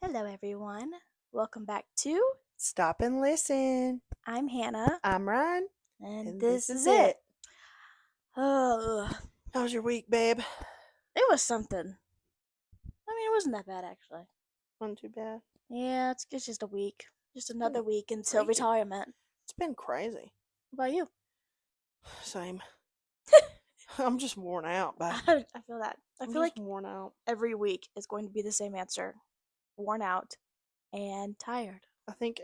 Hello, everyone. Welcome back to Stop and listen. I'm Hannah, I'm Rhyne, and and this this is is it. it. Oh, How's your week, babe? it was something. It wasn't that bad actually. Wasn't too bad. Yeah, it's just a week, just It's been another week until crazy. retirement. It's been crazy. What about you? Same. I'm just worn out, babe. I feel that. I I'm feel just like worn out. every week is going to be the same answer: worn out and tired. I think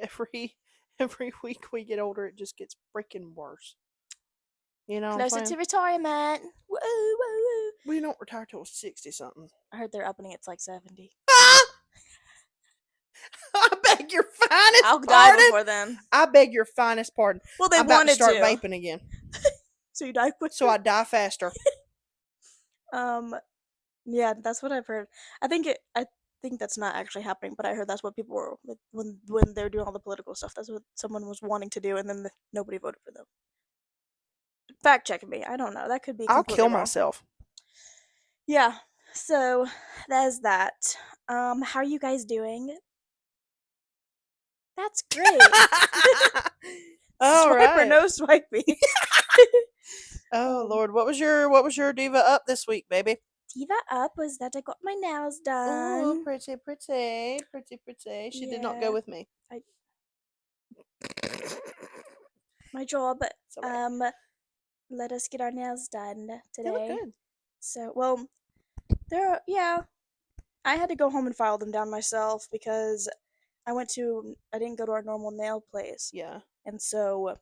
every week we get older, it just gets freaking worse. You know what I'm Closer to saying? retirement. Woo, woo, woo. We don't retire till 60 something. I heard they're upping it to like 70. Ah! I beg your finest I'll die pardon. before then. I beg your finest pardon. Well, they I'm about to wanted start to. vaping again, So you die quicker. so I die faster. Um, Yeah, that's what I've heard. I think that's not actually happening, but I heard that's what people were like when they were doing all the political stuff. That's what someone was wanting to do, and then nobody voted for them. Fact checking me. I don't know. That could be I'll completely kill wrong. myself. Yeah. So there's that. How are you guys doing? That's great. All Swipe or right. no swiping. Oh um, Lord, what was your diva up this week, baby? Diva up was that I got my nails Oh, done. pretty, pretty, pretty, pretty. She did not go Yeah, with me. I my job. It's okay. Um, Let us get our nails done They look today. good. So, well, yeah, I had to go home and file them down myself because I didn't go to our normal nail place. Yeah, And so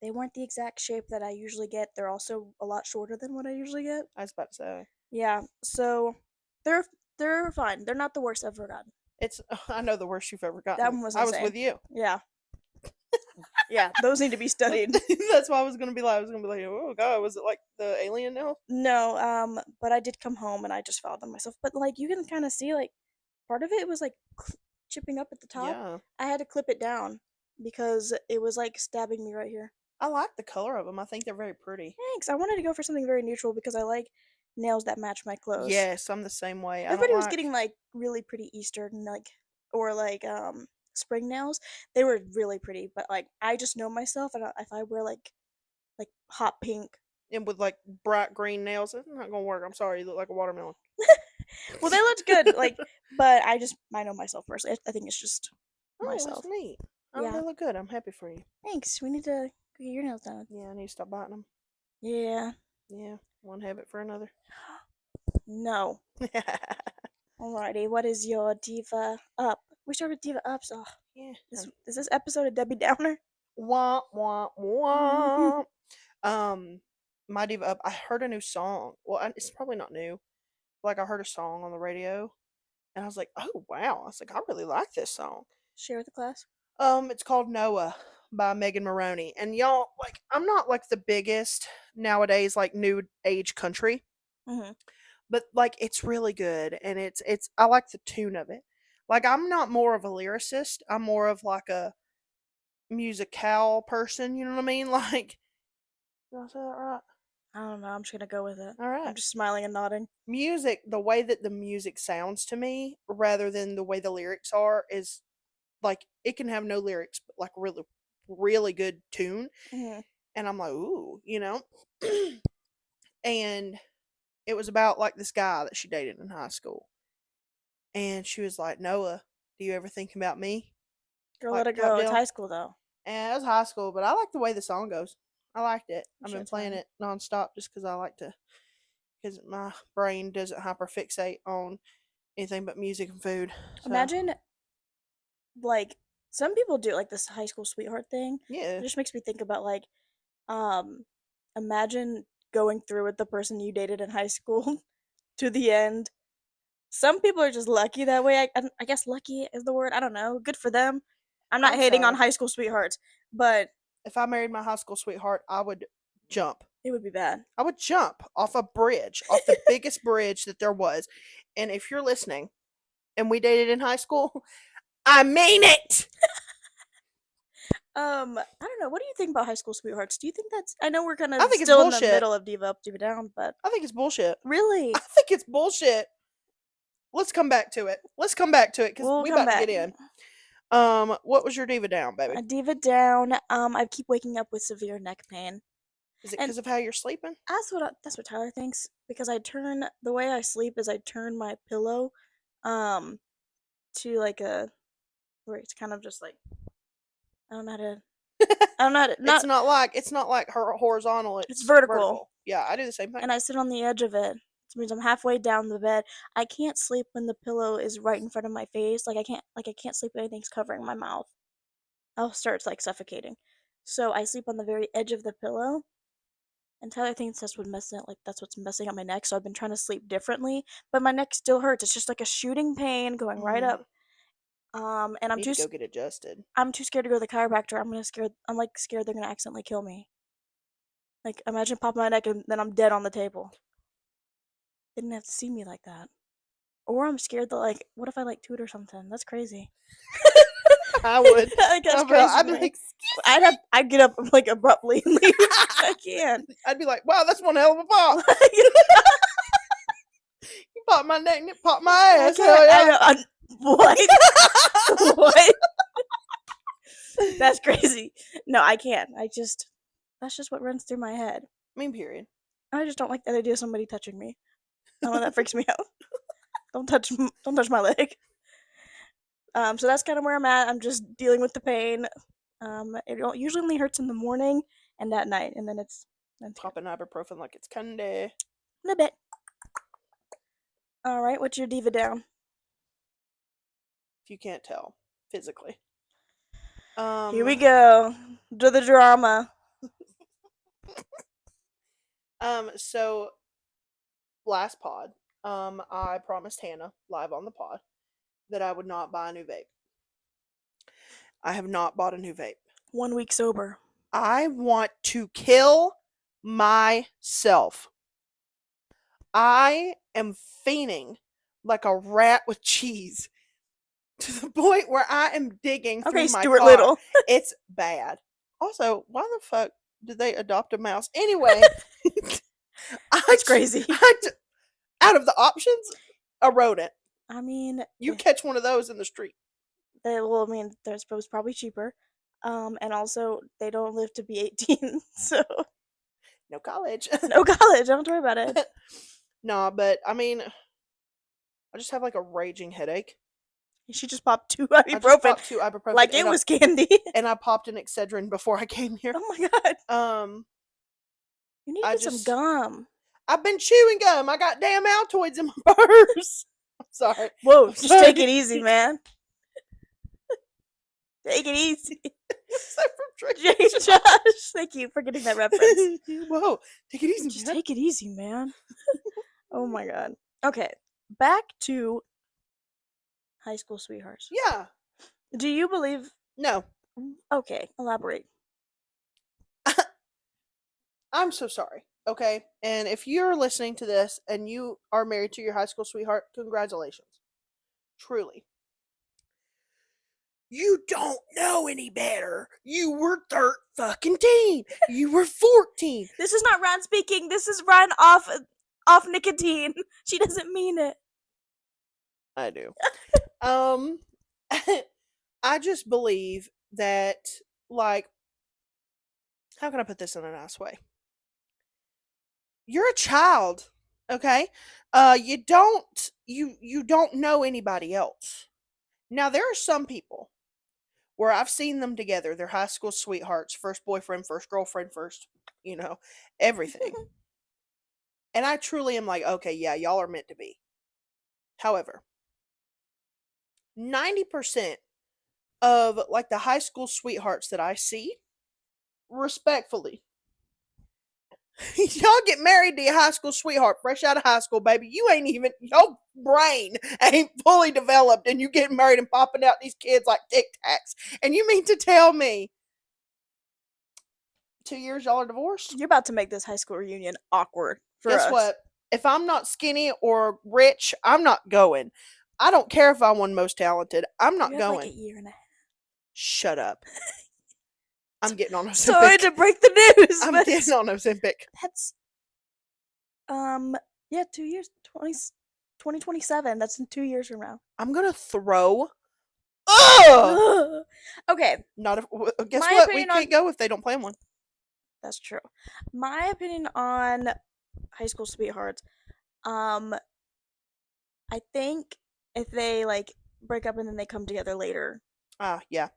they weren't the exact shape that I usually get. They're also a lot shorter than what I usually get. I was about to say Yeah, so they're they're fine. They're not the worst I've ever gotten. it's. I know the worst you've ever That gotten. one was I was insane. with you. Yeah. Yeah, those need to be studied. That's why I was gonna be like, oh God, was it like the alien nail? No, but I did come home and I just filed them myself. But like you can kind of see like part of it was like chipping up at the top. Yeah, I had to clip it down because it was like stabbing me right here. I like the color of them. I think they're very pretty. Thanks. I wanted to go for something very neutral because I like nails that match my clothes. Yes, I'm the same way. I don't Everybody was like. getting like really pretty Easter and like or like spring nails. They were really pretty, but like I just know myself and if I wear like hot pink. And with like bright green nails, it's not gonna work. I'm sorry, you look like a watermelon. Well, they looked good like but I know myself personally. I think it's just Oh, that's myself. neat. Oh, Yeah. they look good. I'm happy for you. Thanks. We need to go get your nails done. Yeah, I need to stop biting them. Yeah. Yeah, one habit for another. No. Alrighty, what is your diva up? We started with diva ups. Oh, Yeah. is this episode a Debbie Downer? Womp womp womp. Um, my diva up. I heard a new song. Well, it's probably not new. Like I heard a song on the radio, and I was like, oh wow. I was like, I really like this song. Share with the class. It's called Noah by Megan Maroney. And y'all, like, I'm not like the biggest nowadays like new age country, Mm-hmm. but like it's really good, and it's I like the tune of it. Like I'm not more of a lyricist. I'm more of like a musicale person. You know what I mean? Like, did I say that right? I don't know. I'm just gonna go with it. All right. I'm just smiling and nodding. Music, the way that the music sounds to me, rather than the way the lyrics are, is like it can have no lyrics, but like really, really good tune. Mm-hmm. And I'm like, ooh, and it was about like this guy that she dated in high school. And she was like, Noah, do you ever think about me? Girl, let Like it type go. It's deal. high school though. And it was high school, but I like the way the song goes. I liked it. I've been Shit's playing fine. it nonstop just because I like to, because my brain doesn't hyperfixate on anything but music and food. So, Imagine like some people do like this high school sweetheart thing. yeah. It just makes me think about like um imagine going through with the person you dated in high school to the end. Some people are just lucky that way. I guess lucky is the word. I don't know. Good for them. I'm not I'm hating on sorry. high school sweethearts, but If I married my high school sweetheart, I would jump. it would be bad. I would jump off a bridge, off the biggest bridge that there was. And if you're listening and we dated in high school, I mean it. I don't know. What do you think about high school sweethearts? Do you think that's? I know we're kind I of think it's still in the bullshit. middle of diva up, diva down, but I think it's bullshit. I really, think it's bullshit. let's come back to it. Let's come back to it because We'll we come about to back. get in. What was your diva down, baby? I diva down. I keep waking up with severe neck pain, Is it and because of how you're sleeping? that's what Tyler thinks. Because I turn the way I sleep is I turn my pillow, um, to like a where it's kind of just like I don't know how to. I don't know how to not. It's not like her horizontal. It's It's vertical, vertical. Yeah, I do the same thing. and I sit on the edge of it. Which means I'm halfway down the bed. I can't sleep when the pillow is right in front of my face. Like I can't sleep when anything's covering my mouth. I'll start like suffocating. So I sleep on the very edge of the pillow. And Tyler thinks that's what's messing up my neck. So I've been trying to sleep differently, but my neck still hurts. It's just like a shooting pain going right Mm, up. And need to go get adjusted. I'm too scared to go to the chiropractor. I'm like scared they're gonna accidentally kill me. Like imagine popping my neck and then I'm dead on the table. They didn't have to see me like that. Or I'm scared that like what if I like toot or something? That's crazy. I would. Like that's crazy I'd to be me. like, I'd get up like abruptly and leave. I can't. I'd be like, wow, that's one hell of a pop. Like, You popped my neck and it popped my I ass. can't. Hell I yeah. know. What? What? That's crazy. No, I can't. That's just what runs through my head. I mean, period. I just don't like the idea of somebody touching me. I don't know, that freaks me out. Don't touch my leg. So that's kind of where I'm at. I'm just dealing with the pain. It usually only hurts in the morning and at night, and then it's good. Popping ibuprofen like it's candy. In a bit. All right, what's your diva down? If you can't tell, physically. Here we Um, go. Do the drama. so last pod, I promised Hannah live on the pod that I would not buy a new vape. I have not bought a new vape. 1 week sober. I want to kill myself. I am fiending like a rat with cheese to the point where I am digging Okay, through my Stuart car. Little. It's bad. Also, why the fuck did they adopt a mouse? Anyway, I, That's crazy. out of the options, a rodent. I mean, You catch one of those in the street. I mean, they're supposed probably cheaper. And also they don't live to be 18, so No college. no college. Don't worry about it. Nah, but I mean, I just have like a raging headache. She just popped two I just ibuprofen popped 2 ibuprofen like it was candy. and I popped an Excedrin before I came here. Oh my god. Um, You need to I get some just gum. I've been chewing gum. I got damn Altoids in my purse. I'm sorry. Whoa, I'm just sorry. take it easy, man. Take it easy. Is that from Jay Drake? Josh, thank you for getting that reference. Whoa, take it easy, Just man. take it easy, man. Oh my god. Okay, back to high school sweethearts. Yeah. Do you believe? No. Okay, elaborate. I'm so sorry. Okay. And if you're listening to this and you are married to your high school sweetheart, congratulations. Truly. You don't know any better. You were 13. You were 14. This is not Ryan speaking. This is Ryan off nicotine. She doesn't mean it. I do. um I just believe that, like, how can I put this in a nice way? You're a child, okay? You don't know anybody else. Now there are some people where I've seen them together, they're high school sweethearts, first boyfriend, first girlfriend, first, you know, everything. And I truly am like, okay, yeah, y'all are meant to be. However, 90% of like the high school sweethearts that I see, respectfully, y'all get married to your high school sweetheart fresh out of high school, baby. You ain't even, your brain ain't fully developed, and you getting married and popping out these kids like Tic Tacs. And you mean to tell me 2 years y'all are divorced? You're about to make this high school reunion awkward for Guess us. what? If I'm not skinny or rich, I'm not going. I don't care if I'm one most talented. I'm not You have going. like a year and a half. Shut up. I'm getting on Ozempic. Sorry to break the news. I'm but getting on Ozempic. That's yeah, 2 years, 20. 2027. That's in 2 years from now. I'm gonna throw. Ugh! Okay, Not if. Guess my what? We opinion can't on go if they don't plan one. that's true. My opinion on high school sweethearts. Um, I think if they like break up and then they come together later, Ah, yeah.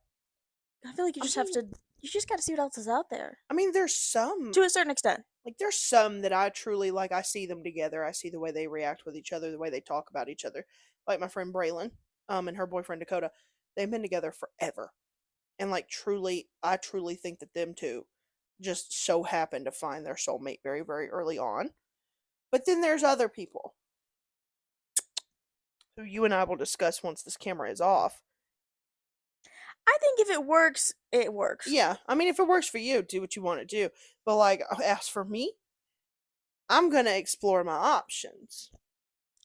I feel like you I just have mean, to. You just got to see what else is out there there's some to a certain extent. there's some that I truly like. I see them together. I see the way they react with each other, the way they talk about each other. Like my friend Braylon, and her boyfriend Dakota. They've been together forever, and like truly, I truly think that them two just so happened to find their soulmate very, very early on. But then there's other people who you and I will discuss once this camera is off. I think if it works, it works. Yeah, I mean, if it works for you, do what you want to do. But like, as for me, I'm gonna explore my options.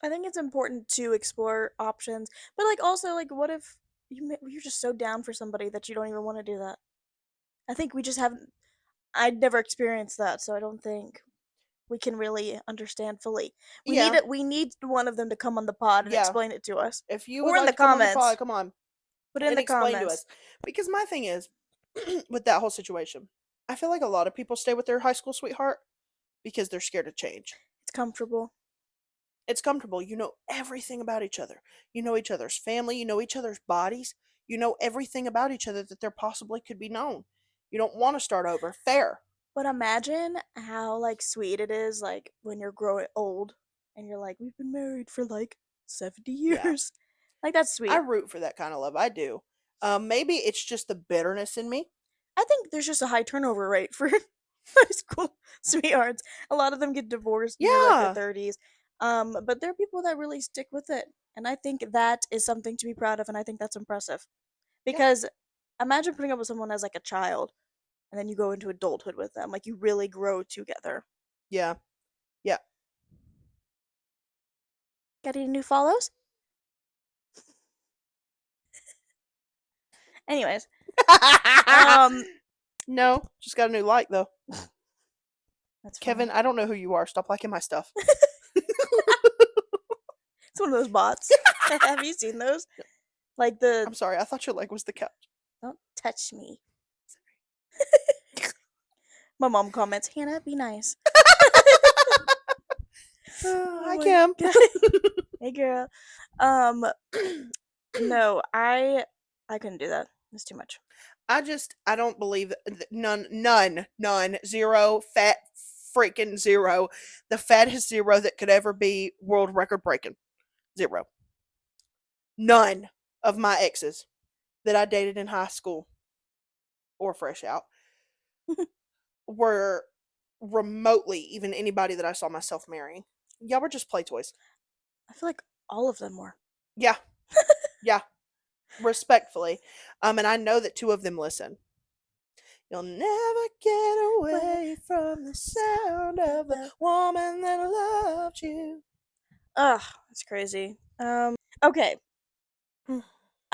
I think it's important to explore options, but like also like what if you're just so down for somebody that you don't even want to do that? I think we just haven't. I'd never experienced that, so I don't think we can really understand fully. We need Yeah, it. We need one of them to come on the pod and yeah. explain it to us, If you would or in like the to come on the pod, comments. come on Put it in and the explain to comments. us. Because my thing is, with that whole situation, I feel like a lot of people stay with their high school sweetheart because they're scared of change. It's comfortable, It's comfortable. You know everything about each other. You know each other's family. You know each other's bodies. You know everything about each other that there possibly could be known. You don't want to start over. Fair. but imagine how like sweet it is, like when you're growing old and you're like, we've been married for like 70 Yeah. years. Like that's I sweet. root for that kind of love. I do. Maybe it's just the bitterness in me. I think there's just a high turnover rate for high school sweethearts. A lot of them get divorced in their like their Yeah. 30s. But there are people that really stick with it. And I think that is something to be proud of and I think that's impressive. Yeah. Because imagine putting up with someone as like a child and then you go into adulthood with them. Like you really grow together. Yeah. Yeah. Got any new follows? Anyways, um No, just got a new like though. that's Kevin, funny. I don't know who you are. Stop liking my stuff. It's one of those bots. Have you seen those? Like the I'm sorry. I thought your leg was the couch. don't touch me. My mom comments, Hannah, be nice. Hi, Oh my Kim. god. Hey girl. Um no, I couldn't do that. It's too much. I don't believe none, zero, fat freaking zero. The fattest zero that could ever be world record breaking. Zero. None of my exes that I dated in high school or fresh out were remotely even anybody that I saw myself marrying. Y'all were just play toys. I feel like all of them were. Yeah, yeah, respectfully. And I know that two of them listen. You'll never get Wait, away from the sound of the woman that loved you. ugh, that's crazy. Okay.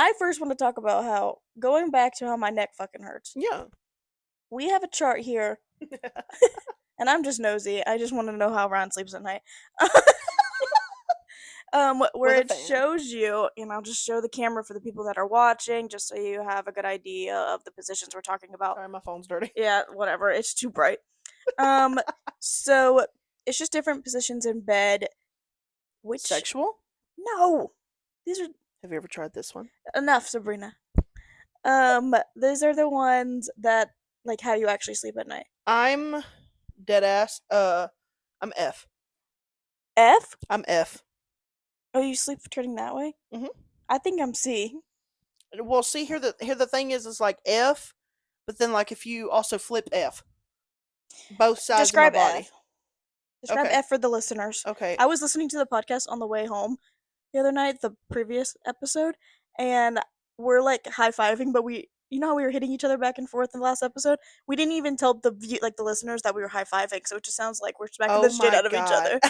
I first want to talk about how going back to how my neck fucking hurts. Yeah. We have a chart here, and I'm just nosy. I just want to know how Ron sleeps at night. Where With a it fan. shows you, and I'll just show the camera for the people that are watching, just so you have a good idea of the positions we're talking about. Sorry, my phone's dirty. Yeah, whatever. It's too bright. Um, so it's just different positions in bed. Which Sexual? no, these are Have you ever tried this one? enough, Sabrina. These are the ones that like how you actually sleep at night. I'm dead ass. I'm F. F? I'm F. Oh, you sleep turning that way? Hmm. I think I'm C. Well, see here the thing is like F, but then like if you also flip F, both sides of my Describe body. F. Describe Okay. F for the listeners. Okay. I was listening to the podcast on the way home the other night, the previous episode, and we're like high fiving, but you know how we were hitting each other back and forth in the last episode? We didn't even tell like the listeners that we were high fiving, so it just sounds like we're smacking the Oh shit my out of each god. other.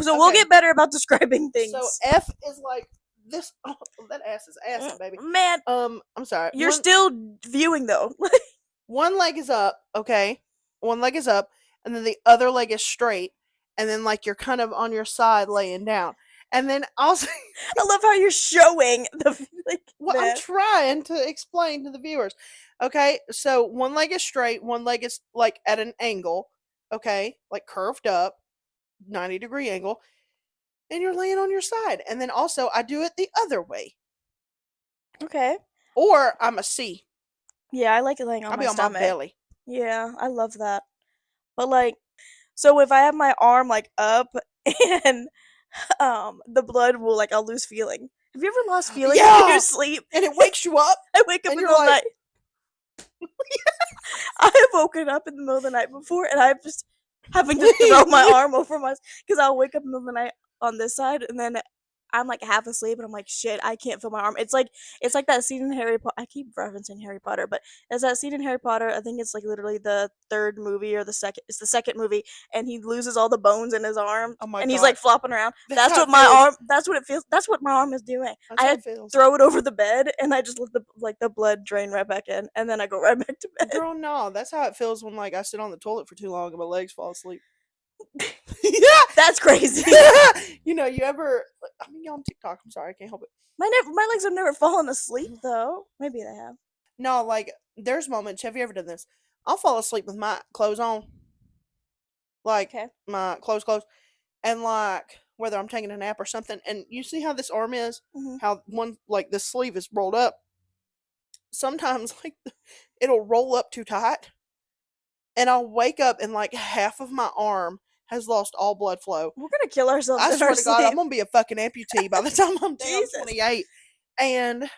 So we'll Okay. get better about describing So things. F is like this. Oh, that ass is assing, baby. Man, I'm sorry. you're still viewing though. One leg is up, okay? One leg is up, and then the other leg is straight, and then like you're kind of on your side laying down. And then also, I love how you're showing the like well, I'm that. trying to explain to the viewers. Okay, so one leg is straight, one leg is like at an angle, okay, like curved up, 90-degree angle, and you're laying on your side. And then also, I do it the other way, Okay. or I'm a C. Yeah, I like it laying on I'll my be on my stomach. belly. Yeah, I love that. But like, so if I have my arm like up and the blood will like I'll lose feeling. Have you ever lost feeling when you Yeah, sleep? and it wakes you up, I wake up and in the you're middle of the like, night. I have woken up in the middle of the night before, and I'm just having to throw my arm over my because I'll wake up in the middle of the night on this side, and then I'm like half asleep, and I'm like, shit, I can't feel my arm. It's like that scene in Harry Potter. I keep referencing Harry Potter, but there's that scene in Harry Potter. I think it's like literally the third movie or the second. It's the second movie, and he loses all the bones in his arm, oh my and he's god, like flopping around. that's That's how what it my feels. arm. That's what it feels. That's what my arm is doing. That's I how had it feels. throw it over the bed, and I just let the blood drain right back in, and then I go right back to bed. Girl, no, that's how it feels when like I sit on the toilet for too long and my legs fall asleep. Yeah. That's crazy. You know, you ever? I mean, on TikTok. I'm sorry, I can't help it. My legs have never fallen asleep though. Maybe they have. No, like there's moments. Have you ever done this? I'll fall asleep with my clothes on, like Okay. my clothes, and like whether I'm taking a nap or something. And you see how this arm is? Hmm. How one like the sleeve is rolled up. Sometimes like it'll roll up too tight, and I'll wake up and like half of my arm has lost all blood flow. We're gonna kill ourselves I in our swear to God, I'm sleep. gonna be a fucking amputee by the time I'm damn Jesus. 28. And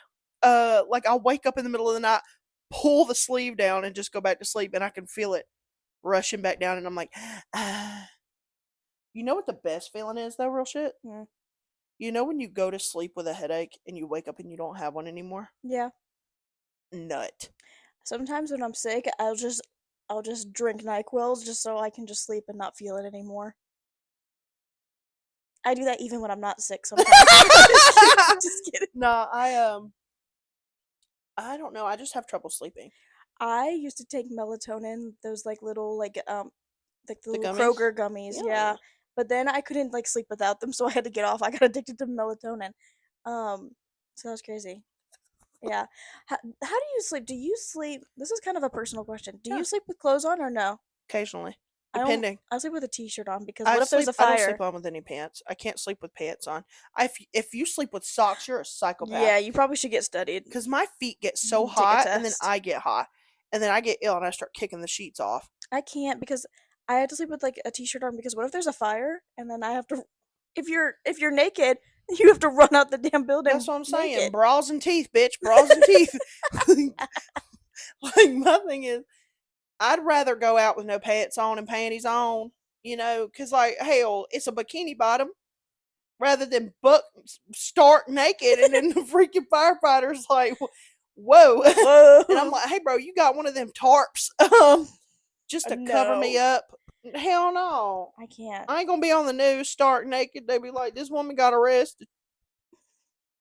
like I'll wake up in the middle of the night, pull the sleeve down, and just go back to sleep, and I can feel it rushing back down, and I'm like, ah. You know what the best feeling is though, real shit? Mm. You know when you go to sleep with a headache and you wake up and you don't have one anymore? Yeah. Nut. Sometimes when I'm sick, I'll just drink NyQuil just so I can just sleep and not feel it anymore. I do that even when I'm not sick sometimes. Just kidding. Just kidding. Nah, I don't know. I just have trouble sleeping. I used to take melatonin, those like the The little gummies? Kroger gummies, Yeah. yeah. But then I couldn't like sleep without them, so I had to get off. I got addicted to melatonin. Um, so that was crazy. Yeah. How do you sleep? Do you sleep? This is kind of a personal question. Do you Yeah. sleep with clothes on or no? Occasionally. I don't. Depending. I sleep with a t-shirt on because I what if there's sleep. a I don't sleep fire? on with any pants. I can't sleep with pants on. If you sleep with socks, you're a Yeah, psychopath. you probably should get studied. Because my feet get You so can take a hot, and then test. I get hot, and then I get ill, and I start kicking the sheets off. I can't because I had to sleep with like a t-shirt on because what if there's a fire and then I have to if you're naked, you have to run out the damn That's building what I'm saying. naked. Bras and teeth, bitch. Bras and teeth. Like my thing is, I'd rather go out with no pants on and panties on. You know, because like hell, it's a bikini bottom rather than buck stark naked, and then the freaking firefighters like, whoa. And I'm Whoa. like, hey, bro, you got one of them tarps, just to cover me No. up? Hell no. I can't. I ain't gonna be on the news stark naked. They be like, this woman got arrested.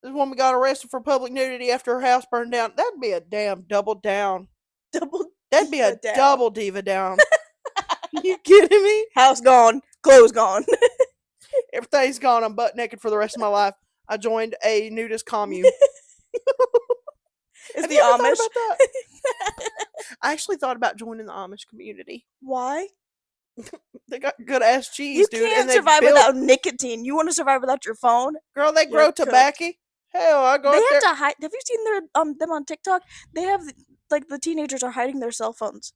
This woman got arrested for public nudity after her house burned down. That'd be a damn double down. Double That'd be diva a down. double diva down. You kidding me? House gone, clothes gone. Everything's gone. I'm butt naked for the rest of my life. I joined a nudist commune. Is Have the you ever thought Amish? about that? I actually thought about joining the Amish community. Why? They got good ass cheese, You dude, and can't they survive built. without nicotine. You want to survive without your phone? Girl, they You're grow cooked. tobacco. Hell, I go They up have there. to hide. Have you seen their them on TikTok? They have like the teenagers are hiding their cell phones.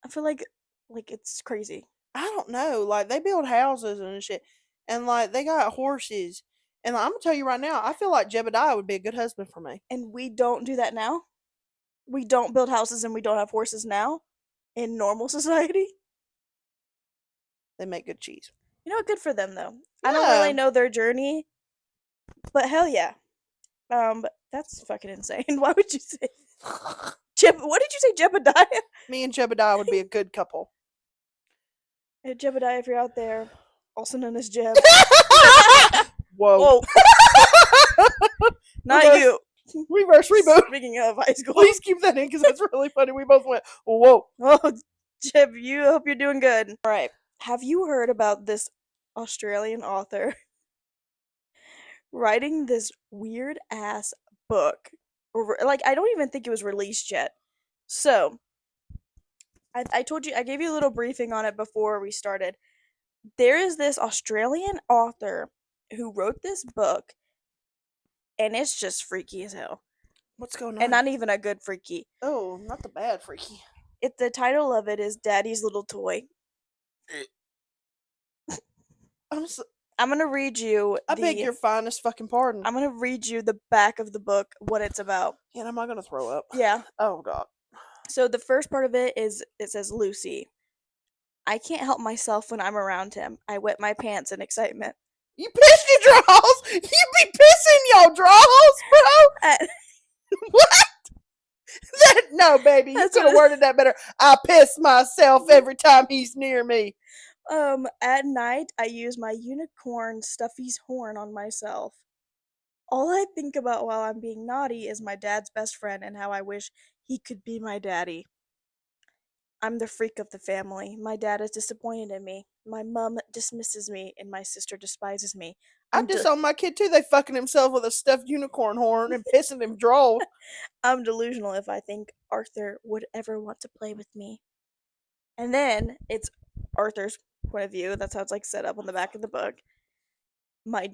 I feel like it's crazy. I don't know. Like they build houses and shit, and like they got horses. And I'm gonna tell you right now, I feel like Jebediah would be a good husband for me. And we don't do that now. We don't build houses and we don't have horses now in normal society. They make good cheese. You know what? Good for them though. I don't really Yeah. know their journey, but hell yeah. But that's fucking insane. Why would you say What did you say, Jebediah? Me and Jebediah would be a good couple. Hey, Jebediah, if you're out there, also known as Jeb. Whoa. Whoa, not Reverse, you. reverse reboot. Speaking of high school, Please keep that in because that's really funny. We both went, whoa. oh, Jeb, you hope you're doing good. All right. Have you heard about this Australian author writing this weird ass book? Or like I don't even think it was released yet. So, I told you I gave you a little briefing on it before we started. There is this Australian author who wrote this book and it's just freaky as hell. What's going And on? not even a good freaky. Oh, not the bad freaky. The title of it is Daddy's Little Toy. I'm so, I'm gonna read you I beg the your finest fucking pardon. I'm gonna read you the back of the book, what it's about. And am I gonna throw up? Yeah. Oh god. So the first part of it is it says Lucy. I can't help myself when I'm around him. I wet my pants in excitement. You pissed your draws? You be pissing your draws, bro? At, What? No, baby, you that's could have what worded that better. I piss myself every time he's near me. at night I use my unicorn Stuffy's horn on myself. All I think about while I'm being naughty is my dad's best friend and how I wish he could be my daddy. I'm the freak of the family. My dad is disappointed in me. My mum dismisses me, and my sister despises me. I I'm disown my kid too. They fucking himself with a stuffed unicorn horn and pissing him droll. I'm delusional if I think Arthur would ever want to play with me. And then it's Arthur's point of view. That's how it's like set up on the back of the book. My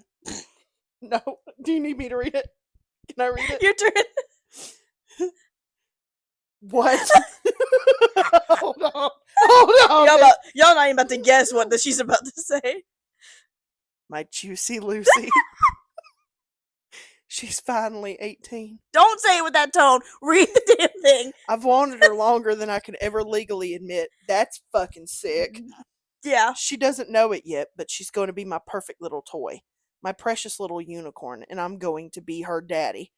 No. Do you need me to read it? Can I read it? your turn. What? Hold on. Hold on. Y'all not even about to guess what she's about to say. My juicy Lucy. She's finally 18. Don't say it with that tone. Read the damn thing. I've wanted her longer than I can ever legally admit. That's fucking sick. Yeah. She doesn't know it yet, but she's going to be my perfect little toy. My precious little unicorn, and I'm going to be her daddy.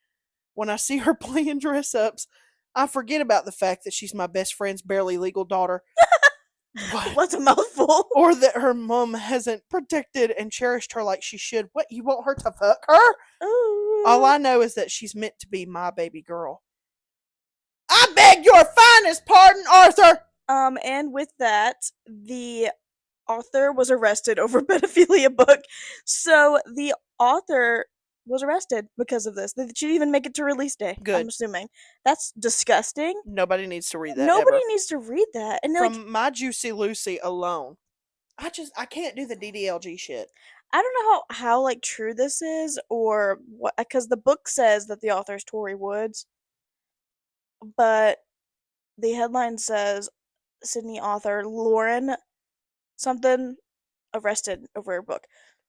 When I see her playing dress ups, I forget about the fact that she's my best friend's barely legal daughter. What? What's a mouthful? Or that her mum hasn't protected and cherished her like she should. What, you want her to fuck her? Ooh. All I know is that she's meant to be my baby girl. I beg your finest pardon, Arthur! And with that, the author was arrested over pedophilia book. So the author was arrested because of this. She didn't even make it to release day. Good. I'm assuming. That's disgusting. Nobody needs to read that Nobody ever. needs to read that. And From like my Juicy Lucy alone, I can't do the DDLG shit. I don't know how like true this is or what because the book says that the author is Tori Woods, but the headline says Sydney author Lauren something arrested over her book.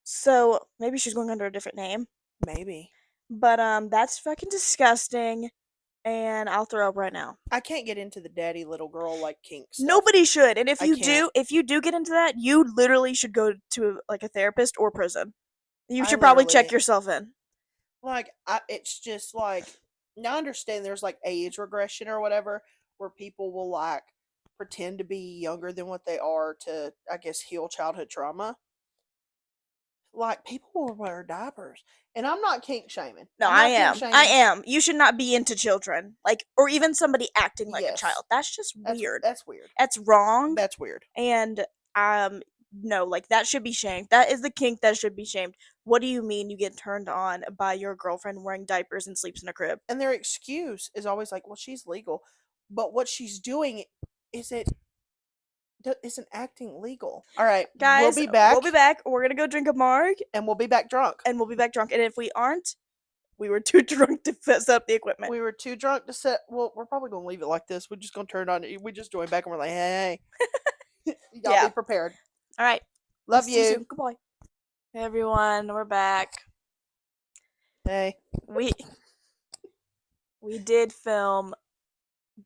So maybe she's going under a different name. Maybe. But that's fucking disgusting and I'll throw up right now. I can't get into the daddy little girl like kinks stuff. Nobody should. And if I you can't. if you do get into that, you literally should go to like a therapist or prison. You I should probably literally- check yourself in. Like, it's just like, now I understand there's like age regression or whatever, where people will like pretend to be younger than what they are to, I guess, heal childhood trauma. Like, people will wear diapers. And I'm not kink shaming. No, I'm I not kink am. shaming. I am. You should not be into children, like, or even somebody acting like a Yes. child. That's just weird. That's weird. That's wrong. That's weird. And no, like that should be shamed. That is the kink that should be shamed. What do you mean you get turned on by your girlfriend wearing diapers and sleeps in a crib? And their excuse is always like, well, she's legal. But what she's doing isn't acting legal. All right, Guys, we'll be back. We'll be back. We're gonna go drink a marg, and we'll be back drunk. and we'll be back drunk. And if we aren't, we were too drunk to set up the equipment. We were too drunk to set. Well, we're probably gonna leave it like this. We're just gonna turn it on. We just joined back and we're like, hey, y'all Yeah. be prepared. All right. Love See you you. soon. Goodbye. Hey everyone, we're back. Hey. We did film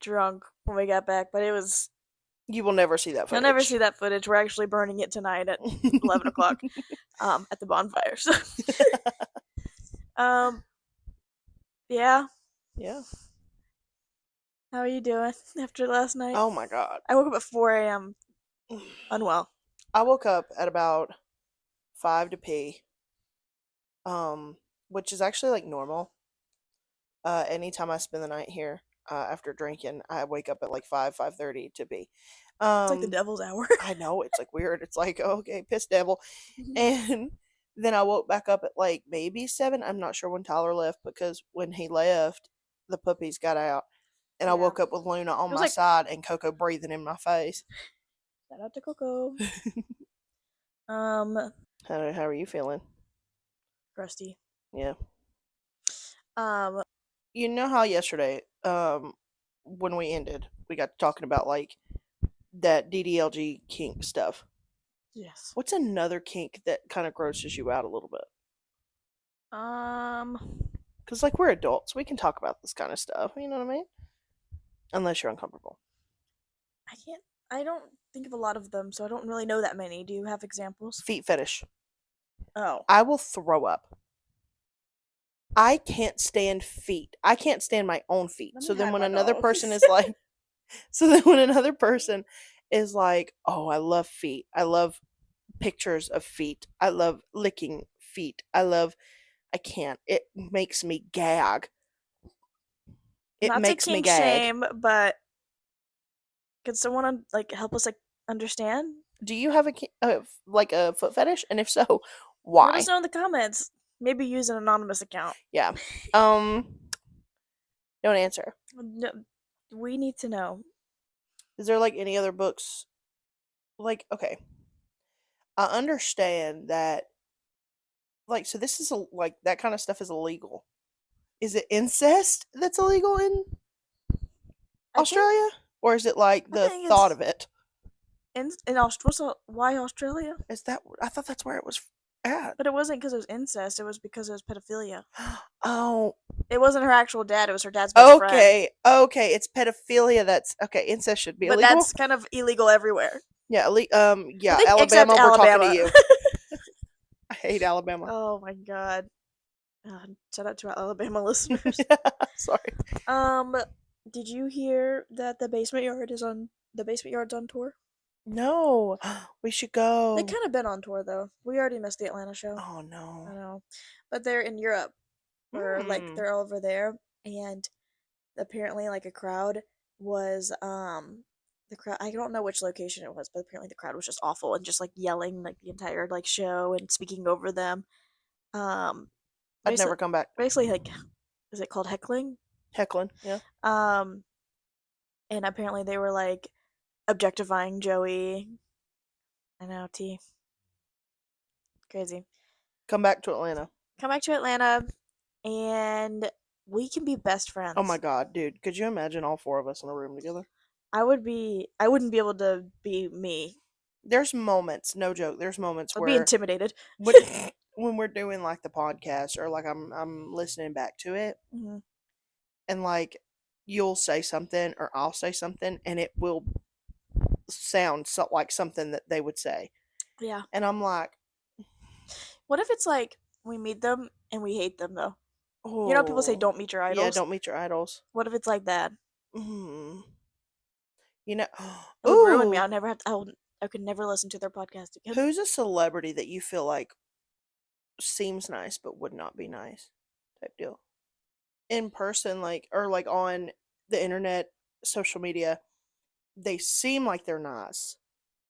drunk when we got back, but it was You will never see that you'll footage. never see that footage. We're actually burning it tonight at 11 o'clock at the bonfire. So yeah. Yeah. How are you doing after last night? Oh my god. I woke up at 4 a.m. unwell. I woke up at about 5 to pee. Which is actually like normal. Anytime I spend the night here, after drinking. I wake up at like 5:30 to be. It's like the Um, devil's hour. I know it's like weird. It's like okay, piss devil, and then I woke back up at like maybe 7. I'm not sure when Tyler left because when he left, the puppies got out, and I Yeah. woke up with Luna on It was my like, side and Coco breathing in my face. shout out to Coco. Um, How are you feeling? crusty. Yeah. Um, You know how yesterday, when we ended, we got talking about like that DDLG kink stuff. yes. What's another kink that kind of grosses you out a little bit? Um, Because like we're adults, we can talk about this kind of stuff. You know what I mean? Unless you're uncomfortable. I can't. I don't think of a lot of them, so I don't really know that many. Do you have examples? Feet fetish. Oh, I will throw up. I can't stand feet. I can't stand my own feet. let me So then hide when my another dog. person is like, so then when another person is like, oh, I love feet. I love pictures of feet. I love licking feet. I can't. It makes me gag. It Not to makes me kink gag. shame, but could someone like help us like understand? Do you have like a foot fetish? And if so, Let us why? know in the comments. Maybe use an anonymous account. Yeah. Um, don't answer. No, we need to know. Is there like any other books? Like, okay, I understand that. Like, so this is like that kind of stuff is illegal. Is it incest that's illegal in I think. Australia, or is it like I the think thought it's of it? in Australia. Why Australia? Is that? I thought that's where it was at. But it wasn't because it was incest. It was because it was pedophilia. Oh, It wasn't her actual dad. It was her dad's best friend. okay, okay. It's pedophilia. That's okay. Incest should be But illegal. that's kind of illegal everywhere. Yeah, I yeah. think except Alabama, we're talking to Alabama. you. I hate Alabama. Oh my god. Shout out to our Alabama listeners. Sorry. Um, did you hear that the basement yard's on tour? No, we should They go. kind of been on tour though. We already missed the Atlanta show. Oh I no. know, but they're in Europe or like Hmm. they're over there, and apparently like a crowd was the crowd. I don't know which location it was, but apparently the crowd was just awful and just like yelling like the entire like show and speaking over them. Um, I'd basically, never come back. basically like is it called heckling? Heckling. Yeah. Um, and apparently they were like objectifying Joey. I know, T. Crazy. Come back to Atlanta. Come back to Atlanta and we can be best Oh my friends. god, dude. Could you imagine all four of us in a room together? I wouldn't be able to be me. There's moments, no joke. There's moments I'd be where intimidated. when when we're doing like the podcast or like I'm listening back to it Mhm. and like you'll say something or I'll say something and it will sound like something that they would say. Yeah. And I'm like, What if it's like we meet them and we hate them though? You know, people say oh, don't meet your yeah, idols. don't meet your idols. What if it's like that? Mm. You know, It would ruin me. ooh, I'd never have to, I could never listen to their podcast again. who's a celebrity that you feel like seems nice but would not be nice type deal? In person, like, or like on the internet, social media, they seem like they're nice,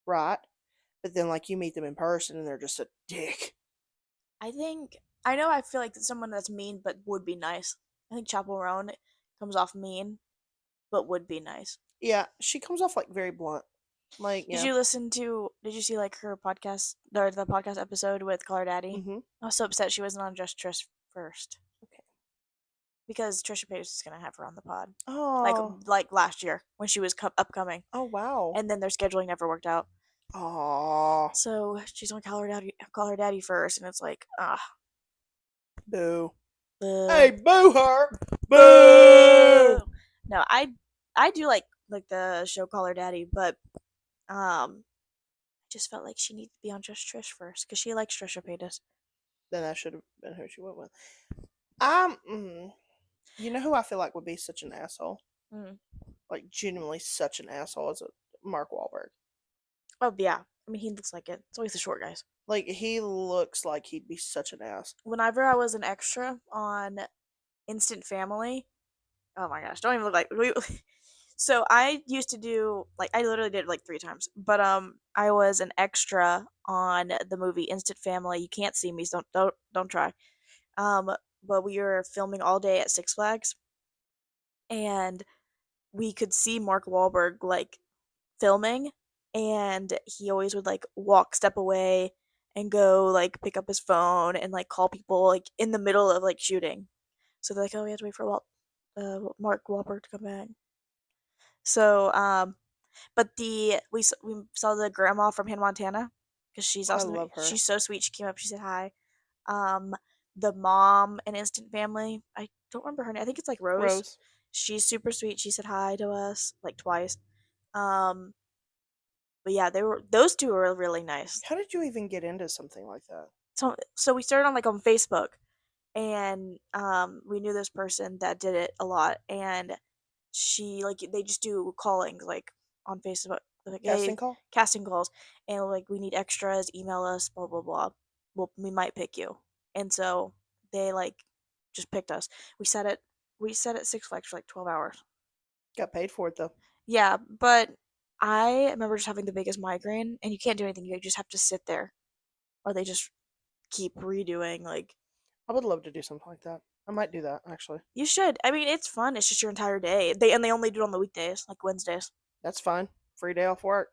right? But then, like, you meet them in person and they're just a dick. I think I know. I feel like someone that's mean but would be nice. I think Chappell Roan comes off mean but would be nice. Yeah, she comes off like very blunt. Like, Did yeah. you listen to? Did you see like her podcast or the podcast episode with Call Her Daddy? Mm-hmm. I was so upset she wasn't on Just Trish first Okay. because Trisha Paytas is gonna have her on the pod, like Oh, like last year when she was upcoming, oh wow. and then their scheduling never worked out. Oh, So she's on Call Her Daddy first, and it's like boo. uh, Hey, boo her. Boo. boo. No, I do like the show Call Her Daddy, but I just felt like she needed to be on Just Trish first because she likes Trisha Paytas. Then that should have been who she went with. You know who I feel like would be such an asshole? Mm. Like, genuinely such an asshole as a Mark Wahlberg. Oh yeah, I mean he looks like it. It's always the short guys. Like, he looks like he'd be such an ass. Whenever I was an extra on Instant Family, Oh my gosh, don't even look like we. So I used to do like I literally did it like 3 times, but I was an extra on the movie Instant Family. You can't see me, so don't try. Um, but we were filming all day at Six Flags, and we could see Mark Wahlberg like filming, and he always would like walk step away and go like pick up his phone and like call people like in the middle of like shooting. So they're like, oh, we have to wait for Mark Wahlberg to come back. So but we saw the grandma from Hannah Montana because she's I also love her. she's so sweet. She came up, she said hi. Um, the mom in Instant Family, I don't remember her name. I think it's like Rose. Rose. She's super sweet. She said hi to us like twice. Um, but yeah, they were those two were really nice. How did you even get into something like that? So we started on like on Facebook, and we knew this person that did it a lot, and she like they just do callings like on Facebook, like hey, Casting call? casting calls, and like we need extras, email us, blah blah blah. Well, we might pick you, and so they like just picked us. We sat at we sat at Six Flags for like 12 hours. Got paid for it though. Yeah, but I remember just having the biggest migraine, and you can't do anything. You just have to sit there, or they just keep redoing. Like I would love to do something like that. I might do that actually. you should. I mean, it's fun. It's just your entire day. They only do it on the weekdays, like Wednesdays. That's fine. Free day off work.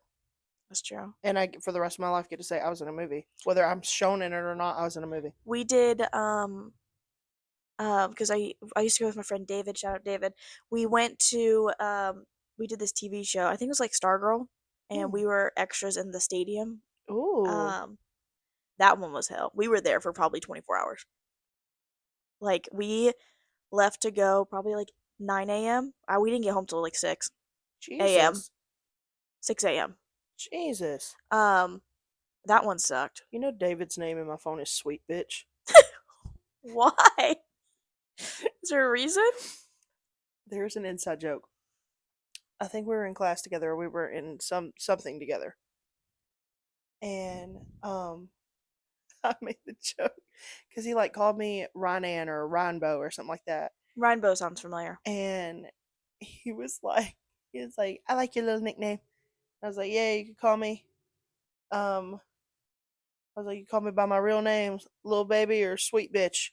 That's true. And I, for the rest of my life, get to say I was in a movie. Whether I'm shown in it or not, I was in a movie. We did because I used to go with my friend David. Shout out David. We went to we did this TV show. I think it was like Stargirl, and Hmm. we were extras in the stadium. Ooh. Um, that one was hell. We were there for probably 24 hours. Like we left to go probably like 9 a.m. We didn't get home till like 6 a.m. Jesus. 6 a.m. Jesus. That one sucked. You know David's name in my phone is Sweet Bitch. Why? Is there a reason? There's an inside joke. I think we were in class together. Or we were in something together, and I made the joke because he like called me Ryan or Rhinebo or something like that, Rainbow sounds familiar. and he was like, I like your little nickname. I was like, yeah, you could call me. Um, I was like, you call me by my real names, little baby or sweet bitch,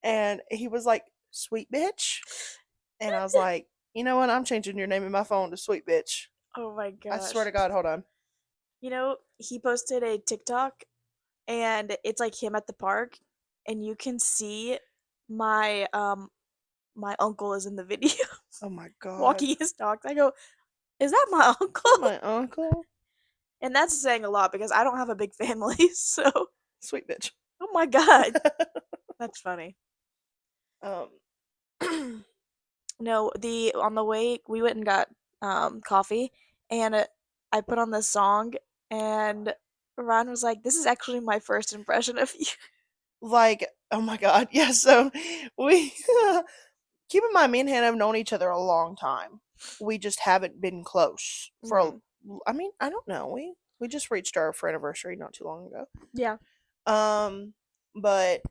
and he was like, sweet bitch, and I was like, you know what? I'm changing your name in my phone to sweet bitch. Oh my I swear gosh. to God, hold on. You know, he posted a TikTok, and it's like him at the park, and you can see my my uncle is in the video Oh my God, walking his dogs. I go, "Is that my is that uncle?" my uncle? And that's saying a lot because I don't have a big family. So, Sweet bitch. oh my god, that's funny. um, No, the on the way we went and got coffee, and I put on this song, and Ron was like, "This is actually my first impression of you." like, oh my God, yeah. So we keep in mind, me and Hannah have known each other a long time. We just haven't been close for. Mm, I mean, I don't know. We just reached our for anniversary not too long ago. yeah. Um, but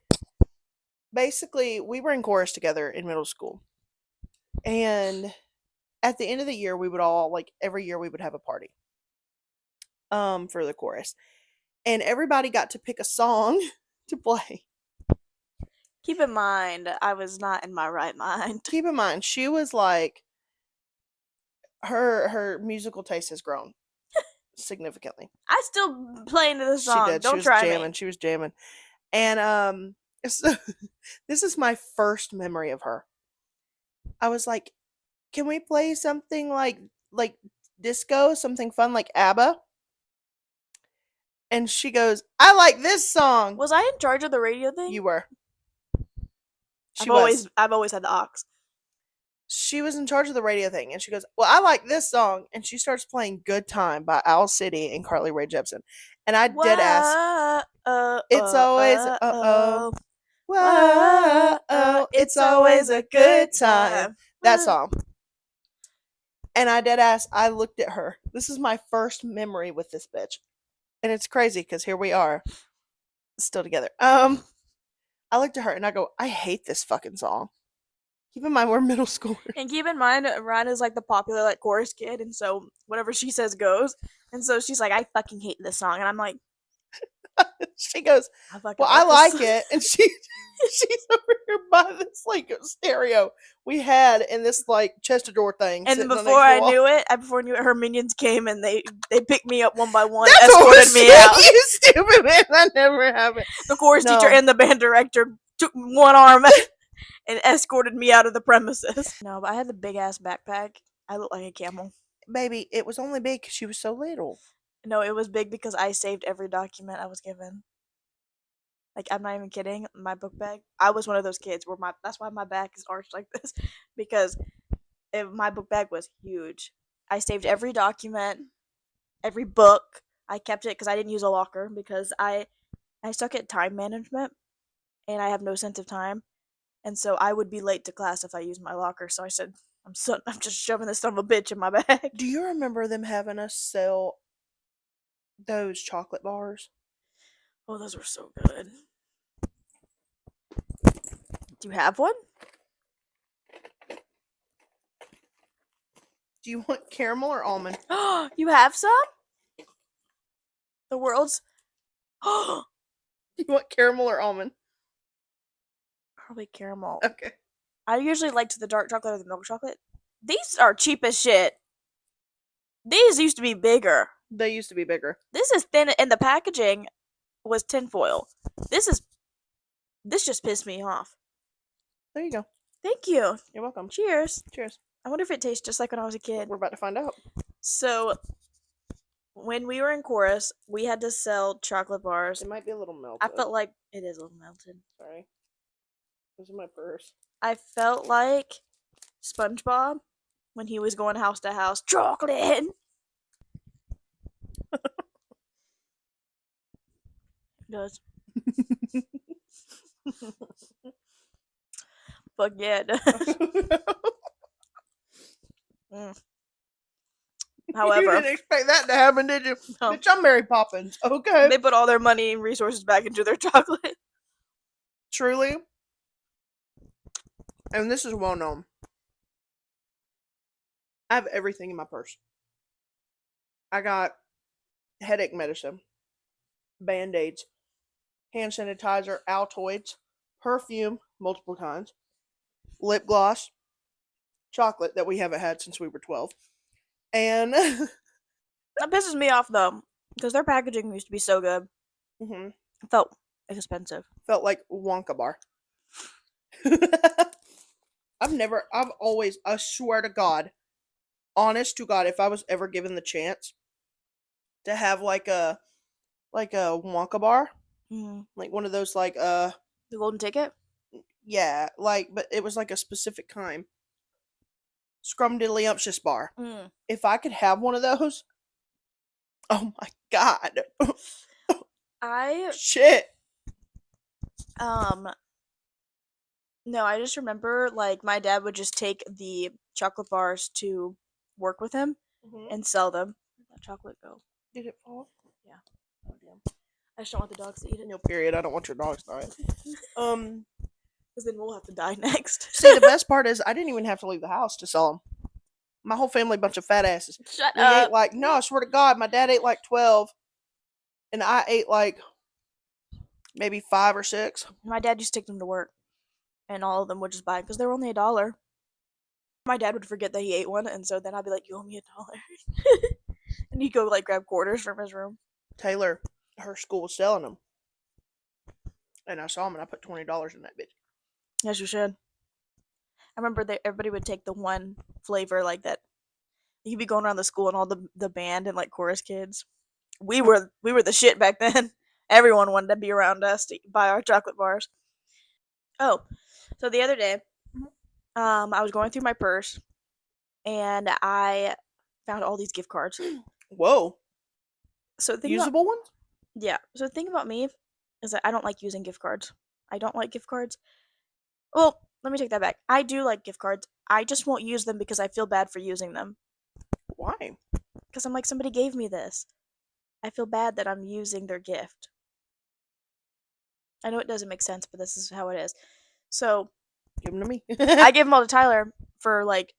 basically, we were in chorus together in middle school, and at the end of the year, we would all like every year we would have a party. For the chorus, and everybody got to pick a song to play. Keep in mind, I was not in my right mind. Keep in mind, she was like her musical taste has grown significantly. I still playing the She song. did. She Don't was try me. jamming. She was jamming. And so this is my first memory of her. I was like, "Can we play something like disco, something fun like ABBA?" And she goes, "I like this song." Was I in charge of the radio thing? You were. She was. I've always had the ox. She was in charge of the radio thing, and she goes, "Well, I like this song," and she starts playing "Good Time" by Owl City and Carly Rae Jepsen, and I dead ass. Whoa, It's always oh, whoa, whoa, it's it's always always a a good good time. time. That Woo. song. And I dead ass, I looked at her. This is my first memory with this bitch. And it's crazy because here we are, still together. I looked at her and I go, I hate this fucking song. Keep in mind we're middle schoolers. And keep in mind, Rhyne is like the popular like chorus kid, and so whatever she says goes. And so she's like, I fucking hate this song, and I'm like, She goes, I fucking well, I love this like song. it. And she's over here by this like stereo we had in this like chest of drawer thing And sitting on before next to the I wall. knew it, her minions came and they picked me up one by one and That's what escorted was me saying, out. you stupid man. That never happened. The chorus teacher No, and the band director took one arm and escorted me out of the premises. No, but I had the big ass backpack. I looked like a camel. baby, it was only big because she was so little. No, it was big because I saved every document I was given. Like, I'm not even kidding. My book bag. I was one of those kids where that's why my back is arched like this because my book bag was huge. I saved every document, every book. I kept it because I didn't use a locker because I suck at time management and I have no sense of time. And so I would be late to class if I used my locker. So I said, I'm just shoving this son of a bitch in my bag. Do you remember them having us sell those chocolate bars? Oh, those were so good. Do you have one? Do you want caramel or almond? You have some? The world's Do you want caramel or almond? probably caramel. Okay. I usually liked the dark chocolate or the milk chocolate. These are cheap as shit. These used to be bigger. They used to be bigger. This is thin, and the packaging was tinfoil. This just pissed me off. There you go. Thank you. You're welcome. Cheers. Cheers. I wonder if it tastes just like when I was a kid. We're about to find out. So, when we were in chorus, we had to sell chocolate bars. It might be a little melted. I felt like it is a little melted. Sorry. This is my purse. I felt like SpongeBob when he was going house to house. Chocolate. It does. Fuck yeah, it does. Mm. You However, didn't expect that to happen, did you? no, Bitch, I'm Mary Poppins. Okay. they put all their money and resources back into their chocolate. Truly. And this is well known. I have everything in my purse. I got headache medicine, band-aids, hand sanitizer, Altoids, perfume, multiple kinds, lip gloss, chocolate that we haven't had since we were 12, and That pisses me off though, because their packaging used to be so good. mhm, It felt expensive. felt like Wonka bar. I've always, I swear to God, honest to God, if I was ever given the chance to have like a Wonka bar, like one of those The golden ticket. yeah, like, but it was like a specific kind. Scrumdiddlyumptious bar. If I could have one of those, oh my God. I Shit. no, I just remember like my dad would just take the chocolate bars to work with him and sell them. Where'd that chocolate go? Did it fall? Yeah. Oh damn. I just don't want the dogs to eat it. No, period. I don't want your dogs dying. Because then we'll have to die next. See, the best part is I didn't even have to leave the house to sell them. My whole family, bunch of fat asses. Shut We up. ate like, no, I swear to God, my dad ate like 12, and I ate like maybe 5 or 6. My dad used to take them to work, and all of them would just buy because they were only $1. My dad would forget that he ate one, and so then I'd be like, "You owe me $1," and he'd go like grab quarters from his room. Taylor, her school was selling them, and I saw them, and I put $20 in that bitch. Yes, you should. I remember that everybody would take the one flavor like that. You'd be going around the school and all the band and like chorus kids. We were the shit back then. Everyone wanted to be around us to buy our chocolate bars. Oh, so the other day, I was going through my purse and I found all these gift cards. Whoa. So Usable ones? yeah. So the thing about me is that I don't like using gift cards. I don't like gift cards. Well, let me take that back. I do like gift cards. I just won't use them because I feel bad for using them. Why? Because I'm like, somebody gave me this. I feel bad that I'm using their gift. I know it doesn't make sense, but this is how it is. So Give them to me. I gave them all to Tyler for like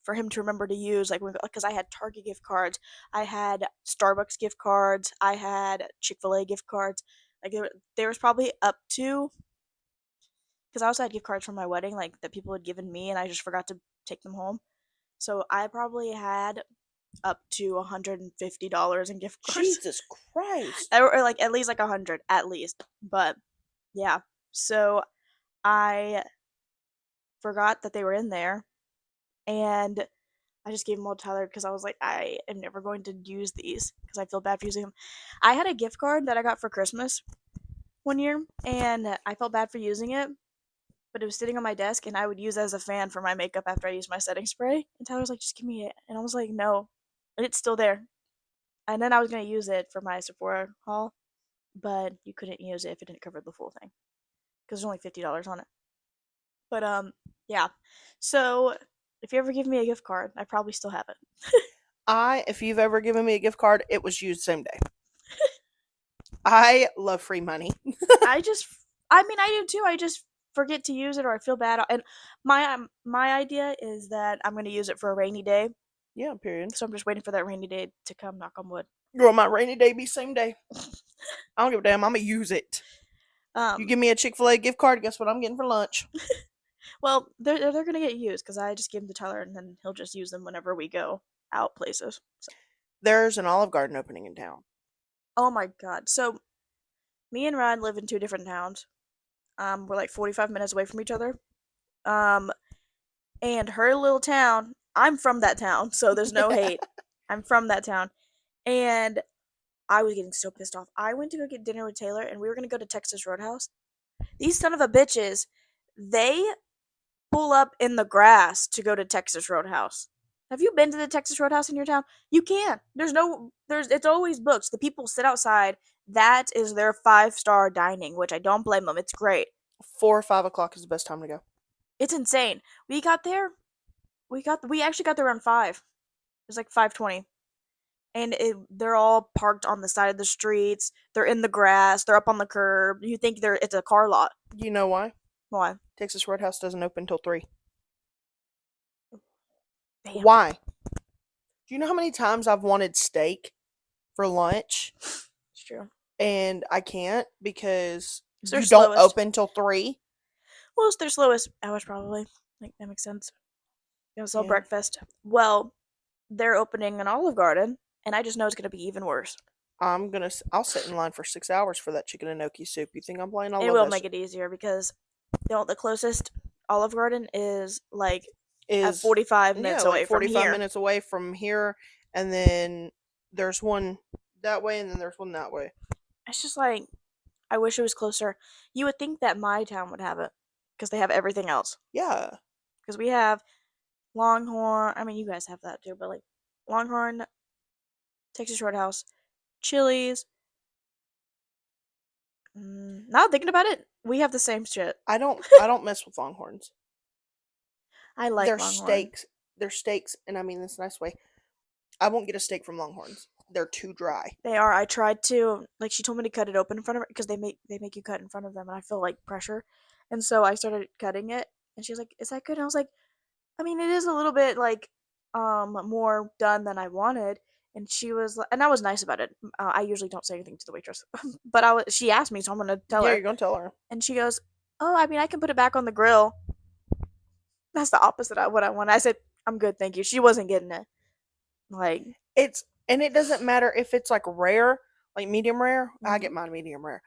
for him to remember to use, like because I had Target gift cards, I had Starbucks gift cards, I had Chick-fil-A gift cards. Like there was probably up to, because I also had gift cards from my wedding, like that people had given me, and I just forgot to take them home. So I probably had up to $150 in gift cards, Jesus Christ. or like at least like 100 at least. But yeah, so I forgot that they were in there, and I just gave them all to Tyler because I was like, I am never going to use these because I feel bad for using them. I had a gift card that I got for Christmas one year, and I felt bad for using it, but it was sitting on my desk, and I would use it as a fan for my makeup after I used my setting spray. And Tyler was like, just give me it. And I was like, no. And it's still there. And then I was going to use it for my Sephora haul, but you couldn't use it if it didn't cover the full thing because there's only $50 on it. But yeah. So if you ever give me a gift card, I probably still have it. If you've ever given me a gift card, it was used same day. I love free money. I just, I mean, I do too. I just forget to use it or I feel bad. And my idea is that I'm going to use it for a rainy day. Yeah, period. So I'm just waiting for that rainy day to come. Knock on wood. Girl, my rainy day be same day. I don't give a damn. I'm gonna use it. You Um, give me a Chick-fil-A gift card, guess what I'm getting for lunch? well, they're gonna get used because I just give them to Tyler and then he'll just use them whenever we go out places. So, There's an Olive Garden opening in town. oh my god! So me and Ryan live in two different towns. We're like 45 minutes away from each other. Um, and her little town. I'm from that town, so there's no hate. I'm from that town, and I was getting so pissed off. I went to go get dinner with Taylor, and we were gonna go to Texas Roadhouse. These son of a bitches, they pull up in the grass to go to Texas Roadhouse. Have you been to the Texas Roadhouse in your town? You can't. It's always booked. The people sit outside. That is their 5-star dining, which I don't blame them. It's great. 4 or 5 o'clock is the best time to go. It's insane. We got there. We actually got there around 5. It was like 5:20. And they're all parked on the side of the streets. They're in the grass. They're up on the curb. You think it's a car lot. You know why? Why? Texas Roadhouse doesn't open till 3. Damn. Why? Do you know how many times I've wanted steak for lunch It's true. and I can't because It's their you don't slowest. open till 3? Well, it's their slowest hours probably. Like that makes sense. They don't sell Yeah. breakfast. Well, they're opening an Olive Garden, and I just know it's gonna be even worse. I'll sit in line for 6 hours for that chicken and gnocchi soup. You think I'm playing? I It love will that make shit. it easier because the closest Olive Garden is like at Is 45 Yeah, minutes like away from 45 here. minutes away from here, and then there's one that way, and then there's one that way. It's just like I wish it was closer. You would think that my town would have it because they have everything else. Yeah. Because we have Longhorn. I mean, you guys have that too, but like Longhorn, Texas Roadhouse, Chili's. Now thinking about it, we have the same shit. I don't mess with Longhorns. I like Their Longhorn. steaks, their steaks, and I mean this nice way. I won't get a steak from Longhorns. They're too dry. They are. I tried to like she told me to cut it open in front of her because they make you cut in front of them and I feel like pressure. And so I started cutting it and she was like, "Is that good?" And I was like, "I mean, it is a little bit like more done than I wanted." And she was and I was nice about it. I usually don't say anything to the waitress. But she asked me, so I'm going to tell Yeah, her. you're gonna tell her. And she goes, "Oh, I mean, I can put it back on the grill." That's the opposite of what I want. I said, "I'm good, thank you." She wasn't getting it. Like, And it doesn't matter if it's like rare, like medium rare. I mhm. get mine medium rare.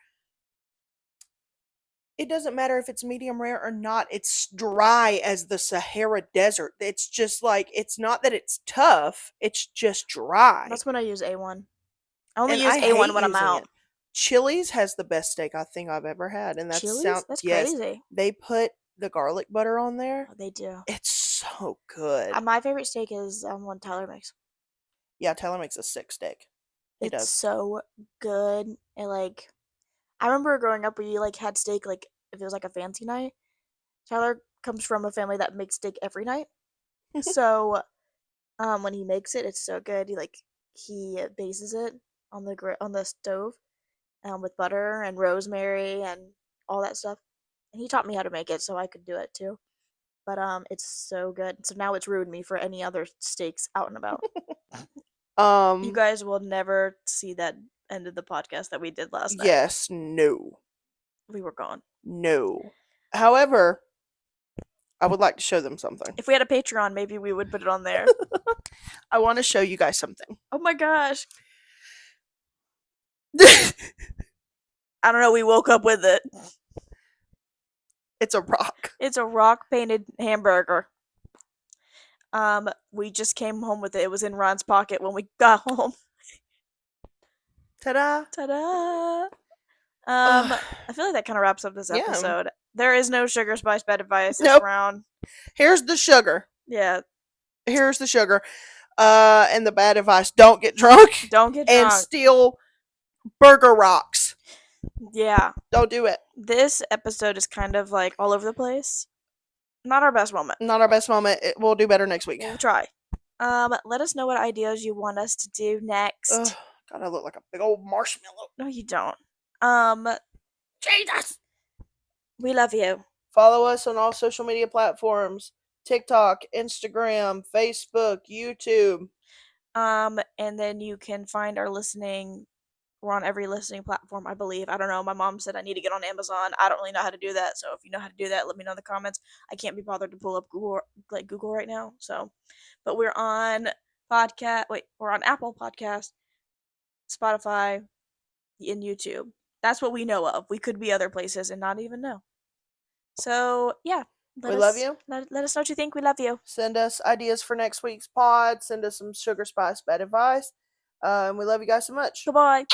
It doesn't matter if it's medium rare or not. It's dry as the Sahara Desert. It's just like it's not that it's tough. It's just dry. That's when I use A1. I only And use I A1 hate when I'm using out. it. Chili's has the best steak I think I've ever had, and Chili's? That's yes. crazy. They put the garlic butter on there. Oh, they do. It's so good. My favorite steak is one Tyler makes. Yeah, Taylor makes a sick steak. He It's does. so good. And like, I remember growing up, we like had steak like if it was like a fancy night. Tyler comes from a family that makes steak every night, so when he makes it, it's so good. He bases it on on the stove, with butter and rosemary and all that stuff. And he taught me how to make it, so I could do it too. but it's so good. So now it's ruined me for any other steaks out and about. You Um, guys will never see that end of the podcast that we did last night. yes, no, We were gone. no. However, I would like to show them something. If we had a Patreon, maybe we would put it on there. I want to show you guys something. Oh my gosh. I don't know, we woke up with it. It's a rock. It's a rock painted hamburger. We just came home with it. It was in Ron's pocket when we got home. Ta-da! Ta-da! Ugh. I feel like that kind of wraps up this Yeah. episode. There is no sugar spice bad advice this Nope. round. Here's the sugar. Yeah, Here's the sugar. And the bad advice: don't get drunk don't get and drunk. steal burger rocks. Yeah, Don't do it. this episode is kind of like all over the place. Not our best moment. Not our best moment. We'll do better next week. We'll try. Let us know what ideas you want us to do next. Ugh, God, I look like a big old marshmallow. No, you don't. Jesus. We love you. Follow us on all social media platforms: TikTok, Instagram, Facebook, YouTube. And then you can find our listening. We're on every listening platform, I believe. I don't know. My mom said I need to get on Amazon. I don't really know how to do that. So if you know how to do that, let me know in the comments. I can't be bothered to pull up Google right now. So, but we're on we're on Apple Podcast, Spotify, and YouTube. That's what we know of. We could be other places and not even know. So yeah, We love you. Let us know what you think. We love you. Send us ideas for next week's pod. Send us some sugar spice bad advice. And we love you guys so much. Goodbye.